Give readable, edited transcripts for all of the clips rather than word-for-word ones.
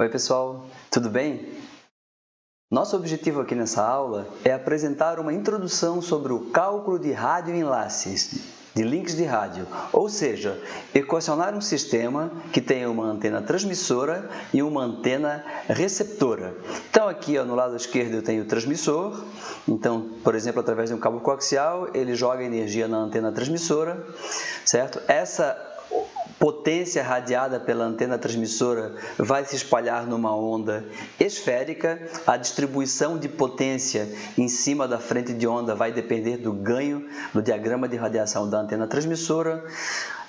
Oi pessoal, tudo bem? Nosso objetivo aqui nessa aula é apresentar uma introdução sobre o cálculo de radioenlaces, de links de rádio, ou seja, equacionar um sistema que tenha uma antena transmissora e uma antena receptora. Então aqui no lado esquerdo eu tenho o transmissor, então, por exemplo, através de um cabo coaxial, ele joga energia na antena transmissora, certo? Essa potência radiada pela antena transmissora vai se espalhar numa onda esférica. A distribuição de potência em cima da frente de onda vai depender do ganho do diagrama de radiação da antena transmissora.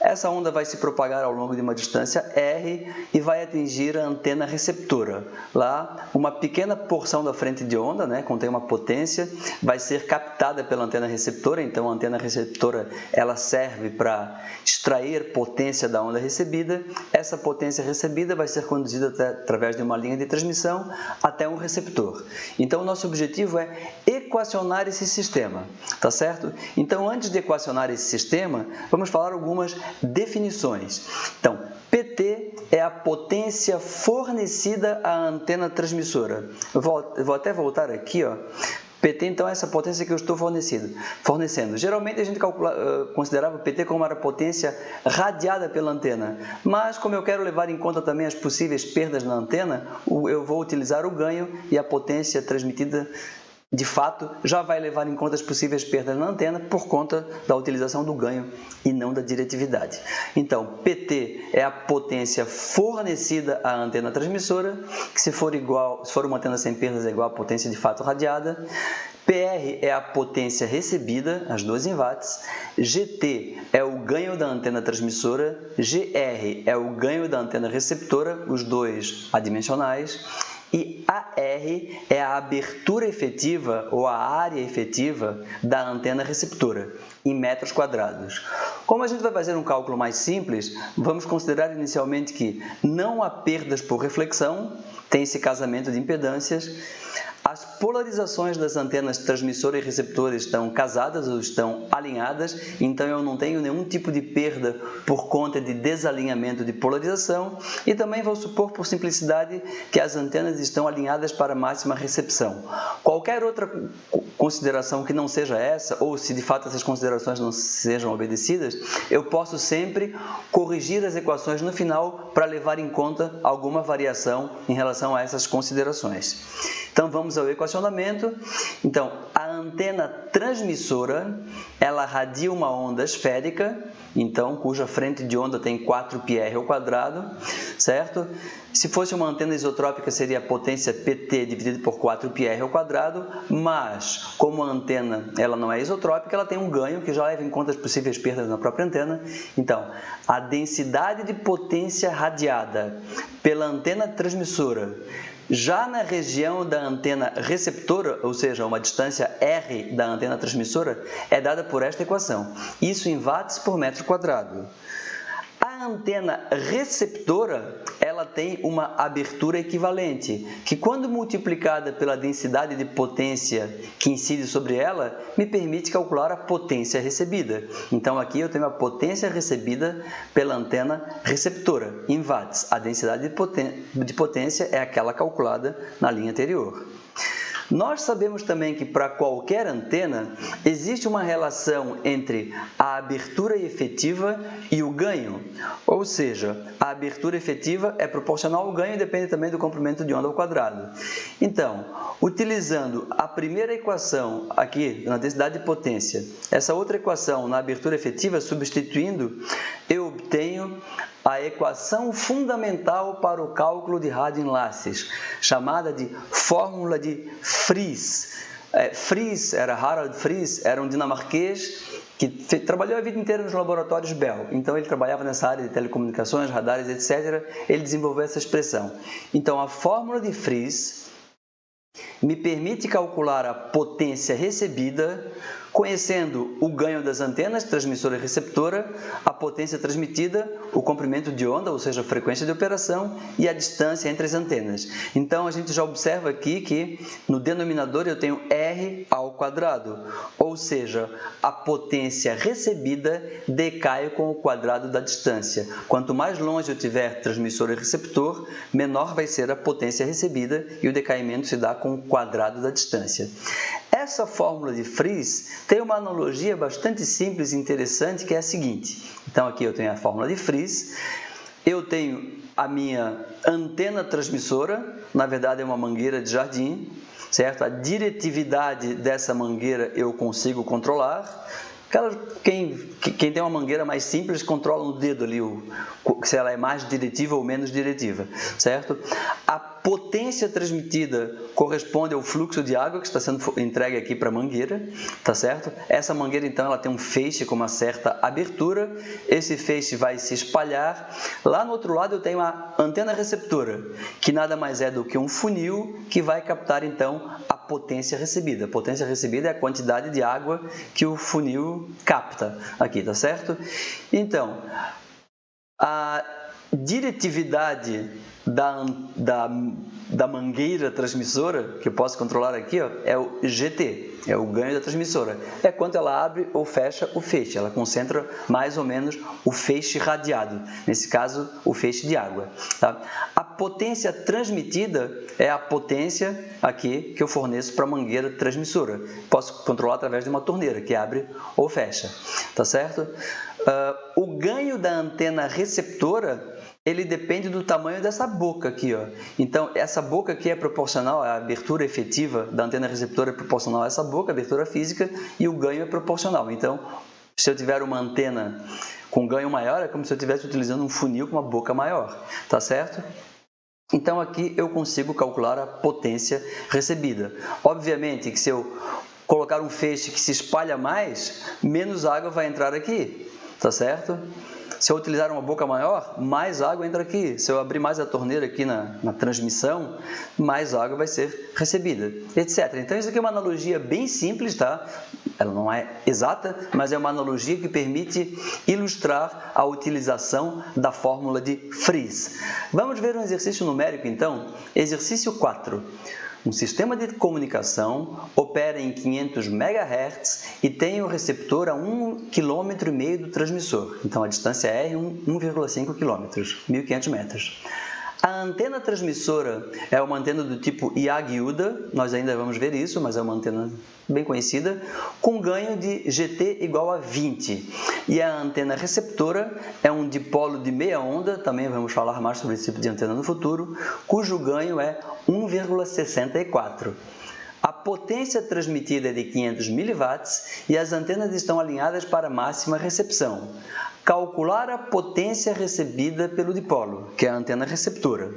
Essa onda vai se propagar ao longo de uma distância r e vai atingir a antena receptora. Lá, uma pequena porção da frente de onda, contém uma potência, vai ser captada pela antena receptora. Então, a antena receptora ela serve para extrair potência da onda recebida. Essa potência recebida vai ser conduzida através de uma linha de transmissão até um receptor. Então, o nosso objetivo é equacionar esse sistema, tá certo? Então, antes de equacionar esse sistema, vamos falar algumas definições. Então, PT é a potência fornecida à antena transmissora. Eu vou até voltar aqui, ó. PT, então, é essa potência que eu estou fornecendo. Geralmente, a gente considerava PT como uma potência radiada pela antena, mas como eu quero levar em conta também as possíveis perdas na antena, eu vou utilizar o ganho e a potência transmitida de fato, já vai levar em conta as possíveis perdas na antena por conta da utilização do ganho e não da diretividade. Então, PT é a potência fornecida à antena transmissora, que se for uma antena sem perdas é igual à potência de fato radiada. PR é a potência recebida, as 2 em watts. GT é o ganho da antena transmissora. GR é o ganho da antena receptora, os 2 adimensionais. E AR é a abertura efetiva ou a área efetiva da antena receptora, em metros quadrados. Como a gente vai fazer um cálculo mais simples, vamos considerar inicialmente que não há perdas por reflexão, tem esse casamento de impedâncias. As polarizações das antenas transmissora e receptora estão casadas ou estão alinhadas, então eu não tenho nenhum tipo de perda por conta de desalinhamento de polarização, e também vou supor, por simplicidade, que as antenas estão alinhadas para máxima recepção. Qualquer outra consideração que não seja essa, ou se de fato essas considerações não sejam obedecidas, eu posso sempre corrigir as equações no final para levar em conta alguma variação em relação a essas considerações. Então, vamos ao equacionamento. Então, a antena transmissora, ela radia uma onda esférica, então, cuja frente de onda tem 4πr ao quadrado, certo? Se fosse uma antena isotrópica, seria a potência PT dividido por 4πr ao quadrado, mas, como a antena ela não é isotrópica, ela tem um ganho que já leva em conta as possíveis perdas na própria antena. Então, a densidade de potência radiada pela antena transmissora já na região da antena receptora, ou seja, uma distância R da antena transmissora, é dada por esta equação. Isso em watts por metro quadrado. A antena receptora, ela tem uma abertura equivalente, que quando multiplicada pela densidade de potência que incide sobre ela, me permite calcular a potência recebida. Então, aqui eu tenho a potência recebida pela antena receptora, em watts. A densidade de potência é aquela calculada na linha anterior. Nós sabemos também que para qualquer antena existe uma relação entre a abertura efetiva e o ganho, ou seja, a abertura efetiva é proporcional ao ganho e depende também do comprimento de onda ao quadrado. Então, utilizando a primeira equação aqui na densidade de potência, essa outra equação na abertura efetiva, substituindo, eu obtenho a equação fundamental para o cálculo de radioenlaces, chamada de fórmula de Fries. Harald Fries, era um dinamarquês que trabalhou a vida inteira nos laboratórios Bell. Então, ele trabalhava nessa área de telecomunicações, radares, etc. Ele desenvolveu essa expressão. Então, a fórmula de Fries me permite calcular a potência recebida, conhecendo o ganho das antenas, transmissora e receptora, a potência transmitida, o comprimento de onda, ou seja, a frequência de operação, e a distância entre as antenas. Então, a gente já observa aqui que no denominador eu tenho R ao quadrado, ou seja, a potência recebida decai com o quadrado da distância. Quanto mais longe eu tiver transmissor e receptor, menor vai ser a potência recebida e o decaimento se dá com o quadrado da distância. Essa fórmula de Fries tem uma analogia bastante simples e interessante, que é a seguinte. Então, aqui eu tenho a fórmula de Fries, eu tenho a minha antena transmissora, na verdade é uma mangueira de jardim, certo? A diretividade dessa mangueira eu consigo controlar. Quem tem uma mangueira mais simples, controla no dedo ali se ela é mais diretiva ou menos diretiva, certo? A potência transmitida corresponde ao fluxo de água que está sendo entregue aqui para a mangueira, tá certo? Essa mangueira, então, ela tem um feixe com uma certa abertura, esse feixe vai se espalhar. Lá no outro lado eu tenho a antena receptora, que nada mais é do que um funil que vai captar, então, a potência recebida. A potência recebida é a quantidade de água que o funil capta aqui, tá certo? Então, a diretividade da mangueira transmissora, que eu posso controlar aqui, ó, é o GT, é o ganho da transmissora. É quanto ela abre ou fecha o feixe, ela concentra mais ou menos o feixe radiado, nesse caso, o feixe de água. Tá? A potência transmitida é a potência aqui que eu forneço para a mangueira transmissora. Posso controlar através de uma torneira, que abre ou fecha, tá certo? O ganho da antena receptora, ele depende do tamanho dessa boca aqui, ó. Então, essa boca aqui é proporcional, a abertura efetiva da antena receptora é proporcional a essa boca, a abertura física, e o ganho é proporcional. Então, se eu tiver uma antena com ganho maior, é como se eu estivesse utilizando um funil com uma boca maior, tá certo? Então, aqui eu consigo calcular a potência recebida. Obviamente que se eu colocar um feixe que se espalha mais, menos água vai entrar aqui, tá certo? Se eu utilizar uma boca maior, mais água entra aqui. Se eu abrir mais a torneira aqui na transmissão, mais água vai ser recebida, etc. Então, isso aqui é uma analogia bem simples, tá? Ela não é exata, mas é uma analogia que permite ilustrar a utilização da fórmula de Fries. Vamos ver um exercício numérico, então? Exercício 4. Um sistema de comunicação opera em 500 MHz e tem o receptor a 1,5 km do transmissor. Então, a distância R é 1,5 km, 1.500 metros. A antena transmissora é uma antena do tipo Yagi-Uda, nós ainda vamos ver isso, mas é uma antena bem conhecida, com ganho de GT igual a 20. E a antena receptora é um dipolo de meia onda, também vamos falar mais sobre esse tipo de antena no futuro, cujo ganho é 1,64. A potência transmitida é de 500 mW e as antenas estão alinhadas para máxima recepção. Calcular a potência recebida pelo dipolo, que é a antena receptora.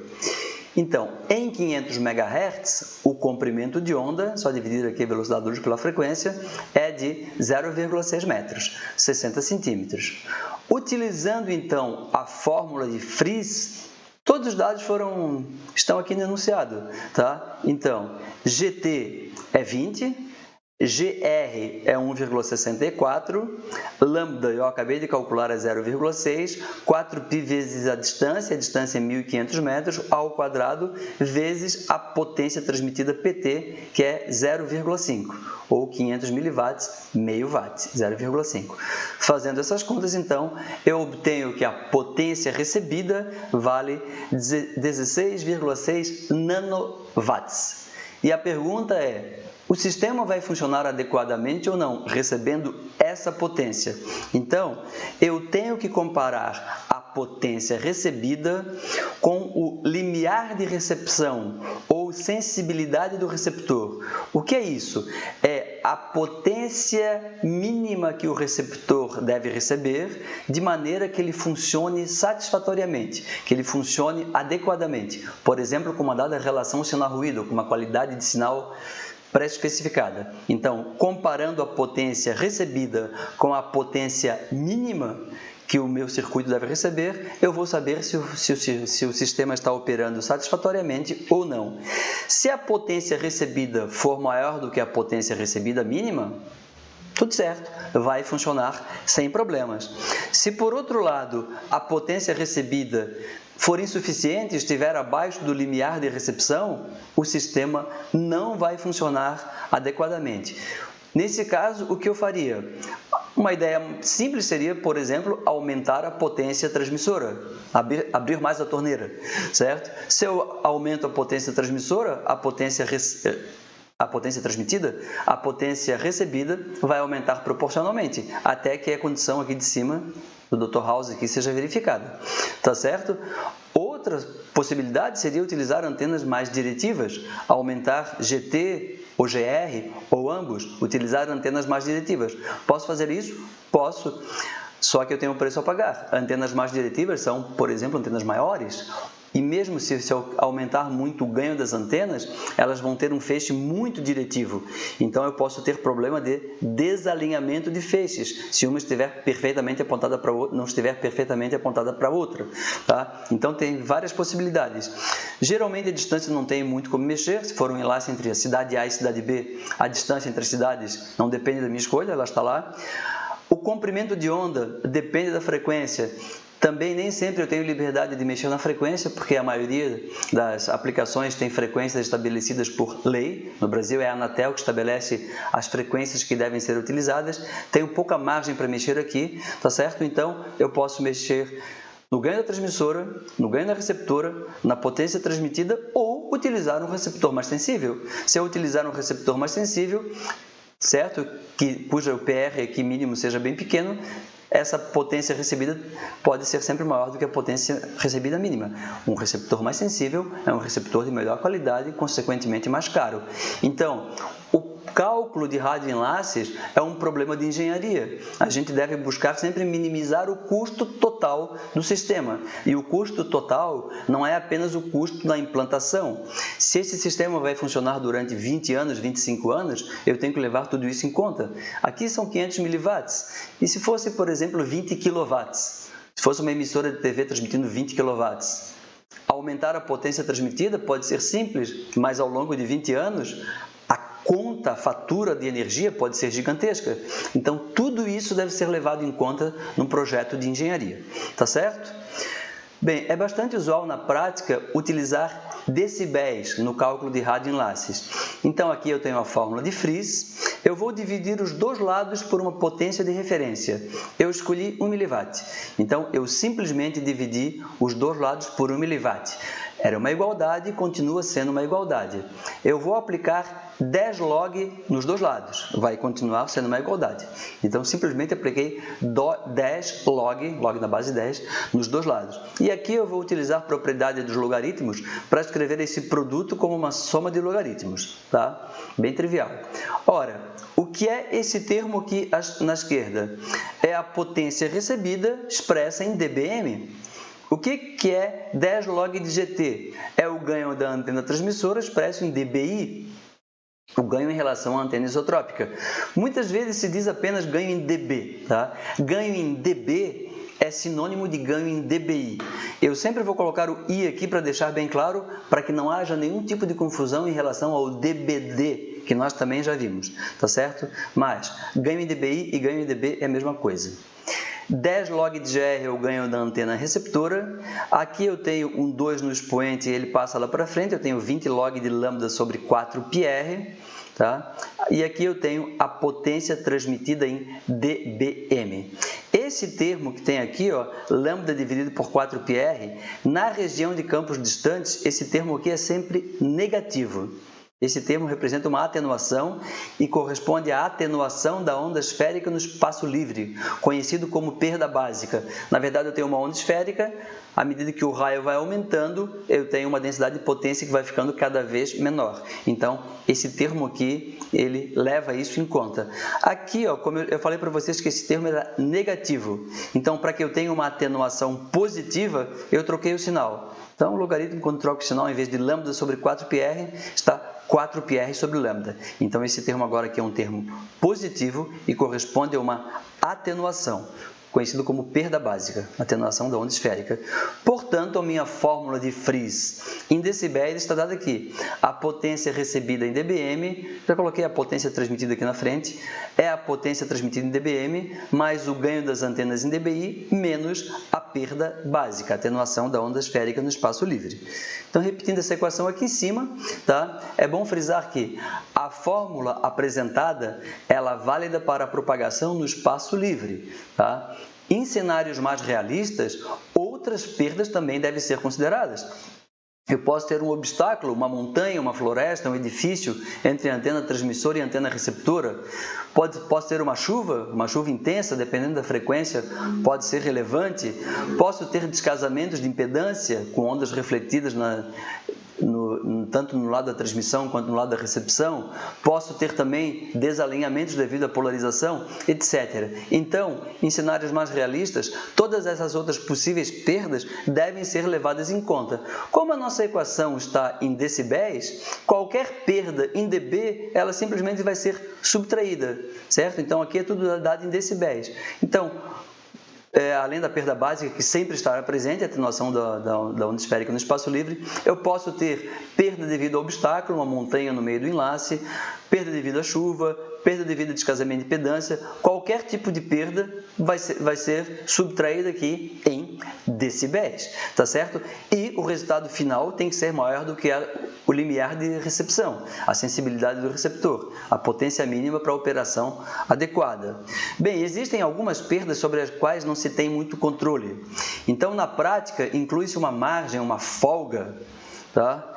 Então, em 500 MHz, o comprimento de onda, só dividir aqui a velocidade da luz pela frequência, é de 0,6 metros, 60 centímetros. Utilizando, então, a fórmula de Fries, todos os dados estão aqui no enunciado, tá? Então, GT é 20, GR é 1,64, lambda eu acabei de calcular é 0,6, 4π vezes a distância é 1.500 metros, ao quadrado, vezes a potência transmitida PT, que é 0,5, ou 500 miliwatts, meio watt, 0,5. Fazendo essas contas, então, eu obtenho que a potência recebida vale 16,6 nanowatts. E a pergunta é: o sistema vai funcionar adequadamente ou não, recebendo essa potência? Então, eu tenho que comparar a potência recebida com o limiar de recepção ou sensibilidade do receptor. O que é isso? É a potência mínima que o receptor deve receber de maneira que ele funcione satisfatoriamente, que ele funcione adequadamente. Por exemplo, com uma dada relação sinal-ruído, com uma qualidade de sinal pré-especificada. Então, comparando a potência recebida com a potência mínima que o meu circuito deve receber, eu vou saber se o sistema está operando satisfatoriamente ou não. Se a potência recebida for maior do que a potência recebida mínima, tudo certo, vai funcionar sem problemas. Se, por outro lado, a potência recebida for insuficiente, estiver abaixo do limiar de recepção, o sistema não vai funcionar adequadamente. Nesse caso, o que eu faria? Uma ideia simples seria, por exemplo, aumentar a potência transmissora, abrir mais a torneira, certo? Se eu aumento a potência transmissora, a potência transmitida, a potência recebida vai aumentar proporcionalmente, até que a condição aqui de cima do Dr. House aqui seja verificada, tá certo? Outra possibilidade seria utilizar antenas mais diretivas, aumentar GT ou GR, ou ambos, utilizar antenas mais diretivas. Posso fazer isso? Posso, só que eu tenho um preço a pagar. Antenas mais diretivas são, por exemplo, antenas maiores, e mesmo se eu aumentar muito o ganho das antenas, elas vão ter um feixe muito diretivo. Então, eu posso ter problema de desalinhamento de feixes, se uma estiver perfeitamente apontada para a outra, não estiver perfeitamente apontada para a outra. Tá? Então, tem várias possibilidades. Geralmente, a distância não tem muito como mexer. Se for um enlace entre a cidade A e a cidade B, a distância entre as cidades não depende da minha escolha, ela está lá. O comprimento de onda depende da frequência. Também nem sempre eu tenho liberdade de mexer na frequência, porque a maioria das aplicações tem frequências estabelecidas por lei. No Brasil é a Anatel que estabelece as frequências que devem ser utilizadas. Tenho pouca margem para mexer aqui, tá certo? Então, eu posso mexer no ganho da transmissora, no ganho da receptora, na potência transmitida ou utilizar um receptor mais sensível. Se eu utilizar um receptor mais sensível, certo? Cujo PR aqui mínimo seja bem pequeno, essa potência recebida pode ser sempre maior do que a potência recebida mínima. Um receptor mais sensível é um receptor de melhor qualidade e, consequentemente, mais caro. Então, o cálculo de radioenlaces é um problema de engenharia. A gente deve buscar sempre minimizar o custo total do sistema. E o custo total não é apenas o custo da implantação. Se esse sistema vai funcionar durante 20 anos, 25 anos, eu tenho que levar tudo isso em conta. Aqui são 500 miliwatts. E se fosse, por exemplo, 20 kW? Se fosse uma emissora de TV transmitindo 20 kW? Aumentar a potência transmitida pode ser simples, mas ao longo de 20 anos, a fatura de energia pode ser gigantesca. Então, tudo isso deve ser levado em conta num projeto de engenharia. Tá certo? Bem, é bastante usual na prática utilizar decibéis no cálculo de radioenlaces. Então, aqui eu tenho a fórmula de Fries. Eu vou dividir os dois lados por uma potência de referência. Eu escolhi 1 mW. Então, eu simplesmente dividi os dois lados por 1 mW. Era uma igualdade e continua sendo uma igualdade. Eu vou aplicar 10 log nos dois lados. Vai continuar sendo uma igualdade. Então, simplesmente apliquei 10 log na base 10, nos dois lados. E aqui eu vou utilizar a propriedade dos logaritmos para escrever esse produto como uma soma de logaritmos. Tá? Bem trivial. Ora, o que é esse termo aqui na esquerda? É a potência recebida expressa em dBm. O que é 10 log de GT? É o ganho da antena transmissora expresso em dBi, o ganho em relação à antena isotrópica. Muitas vezes se diz apenas ganho em dB. Tá? Ganho em dB é sinônimo de ganho em dBi. Eu sempre vou colocar o i aqui para deixar bem claro, para que não haja nenhum tipo de confusão em relação ao dBd, que nós também já vimos, tá certo? Mas ganho em dBi e ganho em dB é a mesma coisa. 10 log de GR é o ganho da antena receptora. Aqui eu tenho um 2 no expoente e ele passa lá para frente. Eu tenho 20 log de lambda sobre 4πr. Tá? E aqui eu tenho a potência transmitida em dBm. Esse termo que tem aqui, ó, lambda dividido por 4πr, na região de campos distantes, esse termo aqui é sempre negativo. Esse termo representa uma atenuação e corresponde à atenuação da onda esférica no espaço livre, conhecido como perda básica. Na verdade, eu tenho uma onda esférica, à medida que o raio vai aumentando, eu tenho uma densidade de potência que vai ficando cada vez menor. Então, esse termo aqui, ele leva isso em conta. Aqui, ó, como eu falei para vocês que esse termo era negativo. Então, para que eu tenha uma atenuação positiva, eu troquei o sinal. Então, o logaritmo, quando troca o sinal, em vez de lambda sobre 4πr, está 4πr sobre lambda. Então, esse termo agora aqui é um termo positivo e corresponde a uma atenuação. conhecido como perda básica, atenuação da onda esférica. Portanto, a minha fórmula de Fries em decibéis está dada aqui. A potência recebida em dBm, já coloquei a potência transmitida aqui na frente, é a potência transmitida em dBm, mais o ganho das antenas em dBi, menos a perda básica, a atenuação da onda esférica no espaço livre. Então, repetindo essa equação aqui em cima, tá? É bom frisar que a fórmula apresentada ela é válida para a propagação no espaço livre. Tá? Em cenários mais realistas, outras perdas também devem ser consideradas. Eu posso ter um obstáculo, uma montanha, uma floresta, um edifício entre a antena transmissora e a antena receptora. Posso ter uma chuva intensa, dependendo da frequência, pode ser relevante. Posso ter descasamentos de impedância com ondas refletidas tanto no lado da transmissão quanto no lado da recepção. Posso ter também desalinhamentos devido à polarização, etc. Então, em cenários mais realistas, todas essas outras possíveis perdas devem ser levadas em conta. Como a nossa equação está em decibéis, qualquer perda em dB, ela simplesmente vai ser subtraída, certo? Então, aqui é tudo dado em decibéis. Então, além da perda básica, que sempre estará presente, a atenuação da onda esférica no espaço livre, eu posso ter perda devido a obstáculo, uma montanha no meio do enlace, perda devido à chuva, perda devido a descasamento de impedância. Qualquer tipo de perda vai ser subtraída aqui em decibéis, tá certo? E o resultado final tem que ser maior do que o limiar de recepção, a sensibilidade do receptor, a potência mínima para a operação adequada. Bem, existem algumas perdas sobre as quais não se tem muito controle. Então, na prática, inclui-se uma margem, uma folga, tá?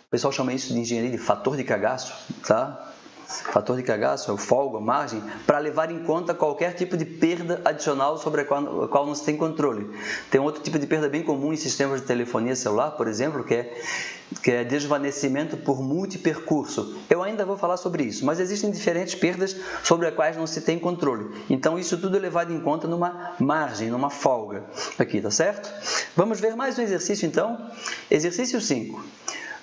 O pessoal chama isso de engenharia de fator de cagaço, tá? Fator de cagaço, é o folga, a margem, para levar em conta qualquer tipo de perda adicional sobre a qual não se tem controle. Tem outro tipo de perda bem comum em sistemas de telefonia celular, por exemplo, que é desvanecimento por multipercurso. Eu ainda vou falar sobre isso, mas existem diferentes perdas sobre as quais não se tem controle. Então, isso tudo é levado em conta numa margem, numa folga. Aqui, tá certo? Vamos ver mais um exercício, então. Exercício 5.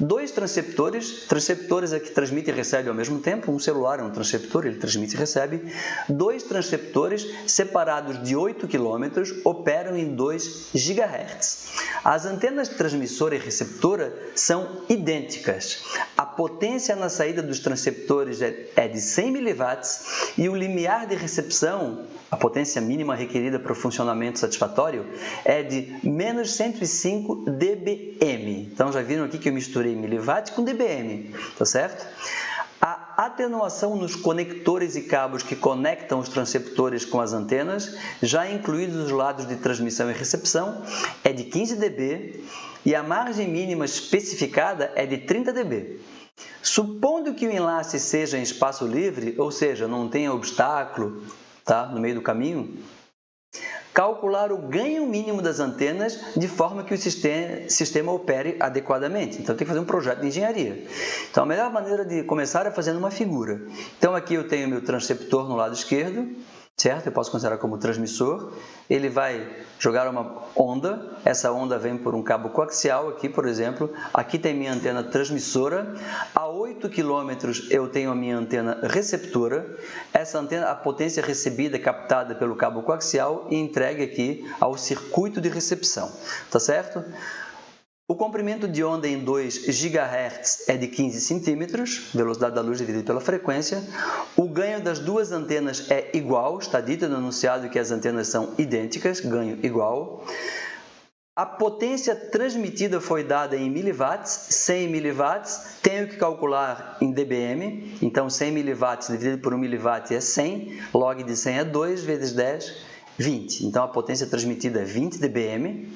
Dois transceptores aqui transmitem e recebem ao mesmo tempo. Um celular é um transceptor, ele transmite e recebe. Dois transceptores separados de 8 km operam em 2 GHz. As antenas transmissora e receptora são idênticas. A potência na saída dos transceptores é de 100 mW e o limiar de recepção, a potência mínima requerida para o funcionamento satisfatório, é de menos 105 dBm. Então, já viram aqui que eu misturei miliwatt com dBm, tá certo? A atenuação nos conectores e cabos que conectam os transceptores com as antenas, já incluídos os lados de transmissão e recepção, é de 15 dB e a margem mínima especificada é de 30 dB. Supondo que o enlace seja em espaço livre, ou seja, não tenha obstáculo, tá, no meio do caminho, calcular o ganho mínimo das antenas de forma que o sistema opere adequadamente. Então, tem que fazer um projeto de engenharia. Então, a melhor maneira de começar é fazendo uma figura. Então, aqui eu tenho meu transceptor no lado esquerdo, certo? Eu posso considerar como transmissor. Ele vai jogar uma onda. Essa onda vem por um cabo coaxial aqui, por exemplo. Aqui tem minha antena transmissora. A 8 km eu tenho a minha antena receptora. Essa antena, a potência recebida é captada pelo cabo coaxial e entregue aqui ao circuito de recepção. Tá certo? O comprimento de onda em 2 GHz é de 15 centímetros, velocidade da luz dividida pela frequência. O ganho das duas antenas é igual, está dito no enunciado que as antenas são idênticas, ganho igual. A potência transmitida foi dada em miliwatts, 100 miliwatts, tenho que calcular em dBm, então 100 miliwatts dividido por 1 miliwatt é 100, log de 100 é 2 vezes 10, 20. Então, a potência transmitida é 20 dBm,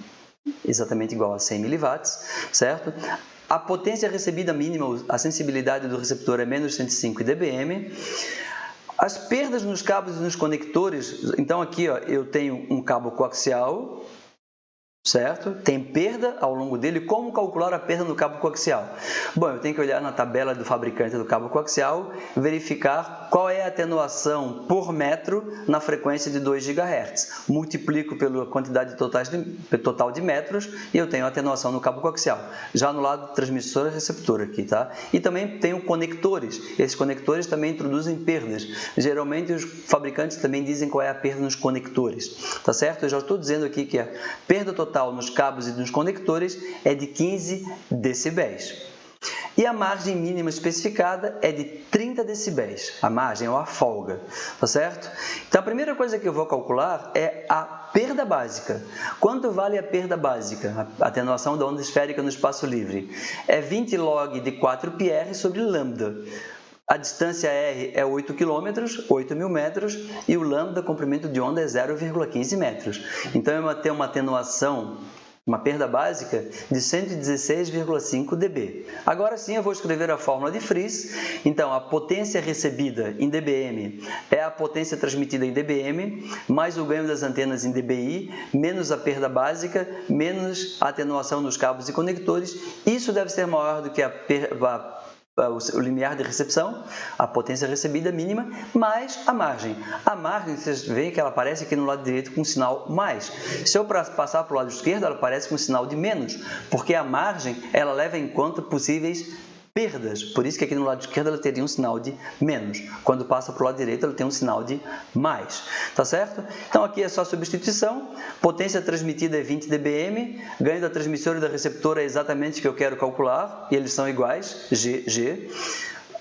exatamente igual a 100 miliwatts, certo? A potência recebida mínima, a sensibilidade do receptor é menos 105 dBm. As perdas nos cabos e nos conectores, então aqui ó, eu tenho um cabo coaxial, certo? Tem perda ao longo dele. Como calcular a perda no cabo coaxial? Bom, eu tenho que olhar na tabela do fabricante do cabo coaxial, verificar qual é a atenuação por metro na frequência de 2 GHz. Multiplico pela quantidade total de metros e eu tenho a atenuação no cabo coaxial. Já no lado transmissor e receptor aqui, tá? E também tenho conectores. Esses conectores também introduzem perdas. Geralmente os fabricantes também dizem qual é a perda nos conectores, tá certo? Eu já estou dizendo aqui que a perda total nos cabos e nos conectores é de 15 decibéis. E a margem mínima especificada é de 30 decibéis. A margem ou a folga, tá certo? Então, a primeira coisa que eu vou calcular é a perda básica. Quanto vale a perda básica? A atenuação da onda esférica no espaço livre. É 20 log de 4πr sobre lambda. A distância R é 8 km, 8.000 metros, e o lambda, comprimento de onda, é 0,15 metros. Então, eu vou ter uma atenuação, uma perda básica, de 116,5 dB. Agora sim, eu vou escrever a fórmula de Friis. Então, a potência recebida em dBm é a potência transmitida em dBm, mais o ganho das antenas em dBi, menos a perda básica, menos a atenuação nos cabos e conectores. Isso deve ser maior do que o limiar de recepção, a potência recebida mínima, mais a margem. A margem, vocês veem que ela aparece aqui no lado direito com um sinal mais. Se eu passar para o lado esquerdo, ela aparece com um sinal de menos, porque a margem ela leva em conta possíveis perdas. Por isso que aqui no lado esquerdo ela teria um sinal de menos. Quando passa para o lado direito, ela tem um sinal de mais. Tá certo? Então, aqui é só substituição. Potência transmitida é 20 dBm. Ganho da transmissora e da receptora é exatamente o que eu quero calcular. E eles são iguais, G.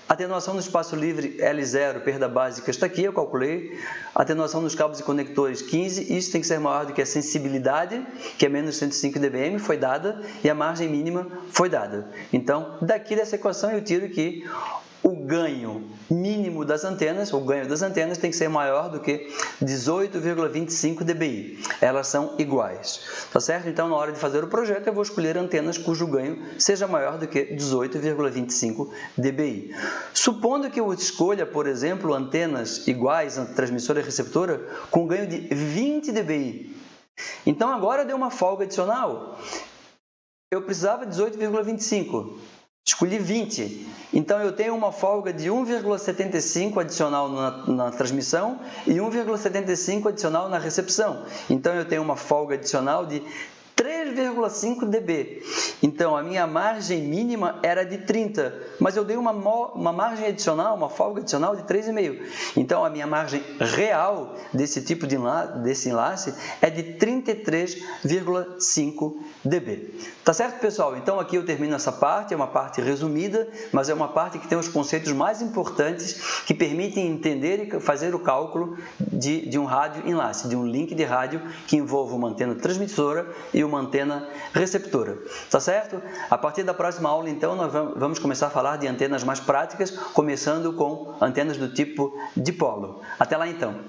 Atenuação no espaço livre, L0, perda básica, está aqui, eu calculei. Atenuação nos cabos e conectores, 15. Isso tem que ser maior do que a sensibilidade, que é menos 105 dBm, foi dada, e a margem mínima foi dada. Então, daqui dessa equação eu tiro que o ganho mínimo das antenas, o ganho das antenas tem que ser maior do que 18,25 dBi. Elas são iguais, tá certo? Então, na hora de fazer o projeto, eu vou escolher antenas cujo ganho seja maior do que 18,25 dBi. Supondo que eu escolha, por exemplo, antenas iguais, transmissora e receptora, com ganho de 20 dBi. Então, agora deu uma folga adicional. Eu precisava de 18,25. Escolhi 20, então eu tenho uma folga de 1,75 adicional na transmissão e 1,75 adicional na recepção. Então eu tenho uma folga adicional de 3,5 dB. Então, a minha margem mínima era de 30, mas eu dei uma margem adicional, uma folga adicional de 3,5. Então, a minha margem real desse tipo desse enlace é de 33,5 dB. Tá certo, pessoal? Então, aqui eu termino essa parte, é uma parte resumida, mas é uma parte que tem os conceitos mais importantes que permitem entender e fazer o cálculo de um rádio enlace, de um link de rádio que envolve uma antena transmissora e uma antena receptora, tá certo? A partir da próxima aula, então, nós vamos começar a falar de antenas mais práticas, começando com antenas do tipo dipolo. Até lá, então!